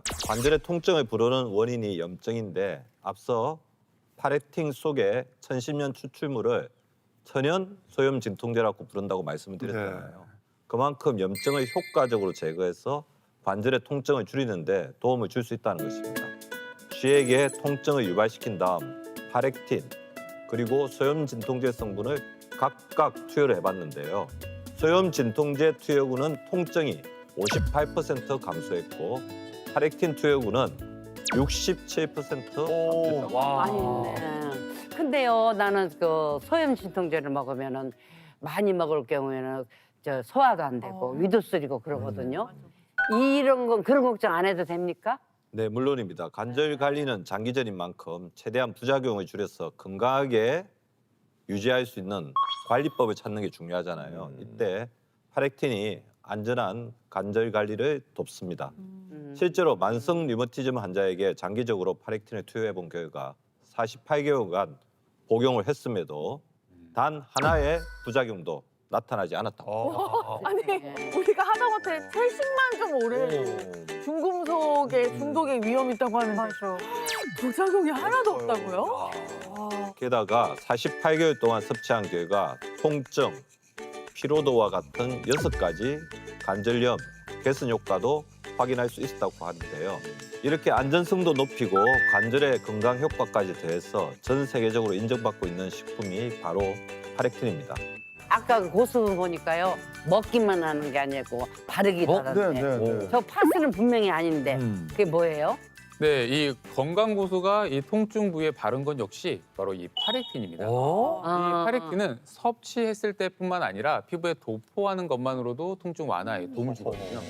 관절의 통증을 부르는 원인이 염증인데 앞서 파렉틴 속의 1010년 추출물을 천연 소염 진통제라고 부른다고 말씀을 드렸잖아요. 그만큼 염증을 효과적으로 제거해서 관절의 통증을 줄이는데 도움을 줄 수 있다는 것입니다. 쥐에게 통증을 유발시킨 다음 파렉틴 그리고 소염 진통제 성분을 각각 투여를 해봤는데요. 소염 진통제 투여군은 통증이 58% 감소했고 파렉틴 투여군은 67% 감소했다고. 많이 있네. 근데요, 나는 그 소염 진통제를 먹으면은 많이 먹을 경우에는 저 소화도 안 되고 위도 쓰리고 그러거든요. 이런 건 그런 걱정 안 해도 됩니까? 네, 물론입니다. 관절 관리는 장기전인 만큼 최대한 부작용을 줄여서 건강하게 유지할 수 있는 관리법을 찾는 게 중요하잖아요. 이때 파렉틴이 안전한 관절 관리를 돕습니다. 실제로 만성 류머티즘 환자에게 장기적으로 파렉틴을 투여해 본 결과 48개월간 복용을 했음에도 단 하나의 부작용도 나타나지 않았다고. 아니 우리가 하다못해 채식만 좀 오래 중금속의 중독의 위험이 있다고 하는데 부작용이 하나도 없다고요? 게다가 48개월 동안 섭취한 결과 통증, 피로도와 같은 6가지 관절염 개선 효과도 확인할 수 있었다고 하는데요. 이렇게 안전성도 높이고 관절의 건강 효과까지 더해서 전 세계적으로 인정받고 있는 식품이 바로 파렉틴입니다. 아까 그 고수분 보니까요, 먹기만 하는 게 아니고 바르기도 하던데. 저 파스는 분명히 아닌데 그게 뭐예요? 네, 이 건강 고수가 이 통증 부위에 바른 건 역시 바로 이 파렉틴입니다. 이 파렉틴은 섭취했을 때뿐만 아니라 피부에 도포하는 것만으로도 통증 완화에 도움을 주거든요.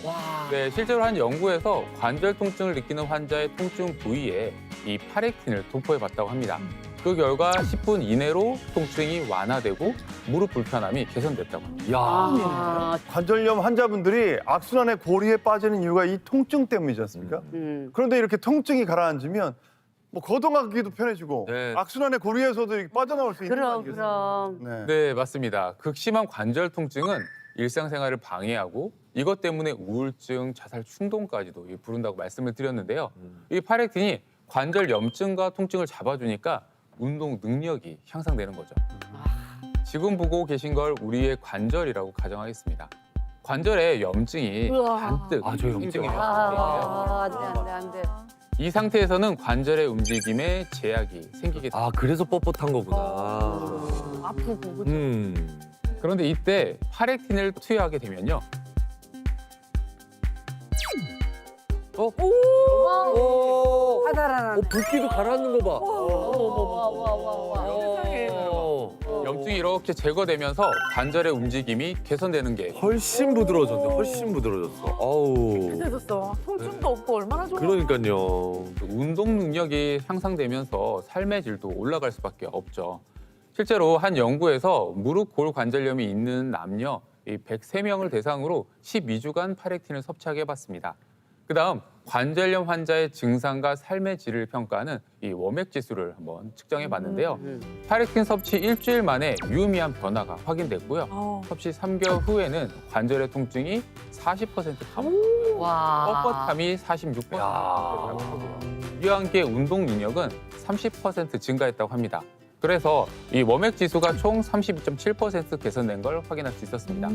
네, 실제로 한 연구에서 관절 통증을 느끼는 환자의 통증 부위에 이 파렉틴을 도포해봤다고 합니다. 그 결과 10분 이내로 통증이 완화되고 무릎 불편함이 개선됐다고 합니다. 아, 관절염 환자분들이 악순환의 고리에 빠지는 이유가 이 통증 때문이지 않습니까? 그런데 이렇게 통증이 가라앉으면 뭐 거동하기도 편해지고 네. 악순환의 고리에서도 이렇게 빠져나올 수 있는 거 그럼 아니겠어요? 그럼. 네. 네, 맞습니다. 극심한 관절 통증은 일상생활을 방해하고 이것 때문에 우울증, 자살 충동까지도 부른다고 말씀을 드렸는데요. 이 파렉틴이 관절 염증과 통증을 잡아주니까 운동 능력이 향상되는 거죠. 지금 보고 계신 걸 우리의 관절이라고 가정하겠습니다. 관절에 염증이 우와. 잔뜩 저 염증이요? 생기면 안 돼. 이 상태에서는 관절의 움직임에 제약이 생기게 됩니다. 아, 그래서 뻣뻣한 거구나. 아프고 그죠? 그런데 이때 파렉틴을 투여하게 되면요. 하다라는. 붓기도 가라앉는 거 봐. 세상에. 염증이 이렇게 제거되면서 관절의 움직임이 개선되는 게 훨씬 부드러워졌네. 훨씬 부드러워졌어. 아우. 해줬어. 통증도 없고 얼마나 좋아. 그러니까요. 운동 능력이 향상되면서 삶의 질도 올라갈 수밖에 없죠. 실제로 한 연구에서 무릎 골 관절염이 있는 남녀 103명을 대상으로 12주간 파렉틴을 섭취하게 해봤습니다. 그다음 관절염 환자의 증상과 삶의 질을 평가하는 이 워맥 지수를 한번 측정해 봤는데요. 파렉틴 섭취 일주일 만에 유의미한 변화가 확인됐고요. 섭취 3개월 후에는 관절의 통증이 40% 감소되고 와. 뻣뻣함이 46% 감소되고요. 이와 함께 운동 능력은 30% 증가했다고 합니다. 그래서 이 워맥 지수가 총 32.7% 개선된 걸 확인할 수 있었습니다.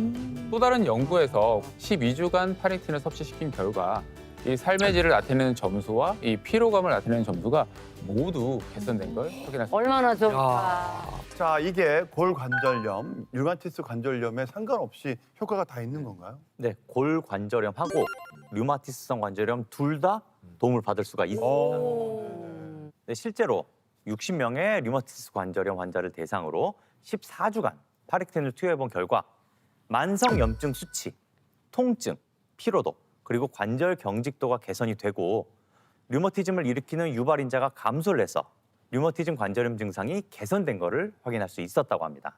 또 다른 연구에서 12주간 파렉틴을 섭취시킨 결과 이 삶의 질을 나타내는 점수와 이 피로감을 나타내는 점수가 모두 개선된 걸 확인할 수 있습니다. 얼마나 좋을까. 자, 이게 골관절염, 류마티스 관절염에 상관없이 효과가 다 있는 건가요? 네, 골관절염하고 류마티스성 관절염 둘 다 도움을 받을 수가 있습니다. 네, 실제로 60명의 류마티스 관절염 환자를 대상으로 14주간 파렉틴을 투여해본 결과 만성 염증 수치, 통증, 피로도, 그리고 관절 경직도가 개선이 되고 류머티즘을 일으키는 유발인자가 감소를 해서 류머티즘 관절염 증상이 개선된 것을 확인할 수 있었다고 합니다.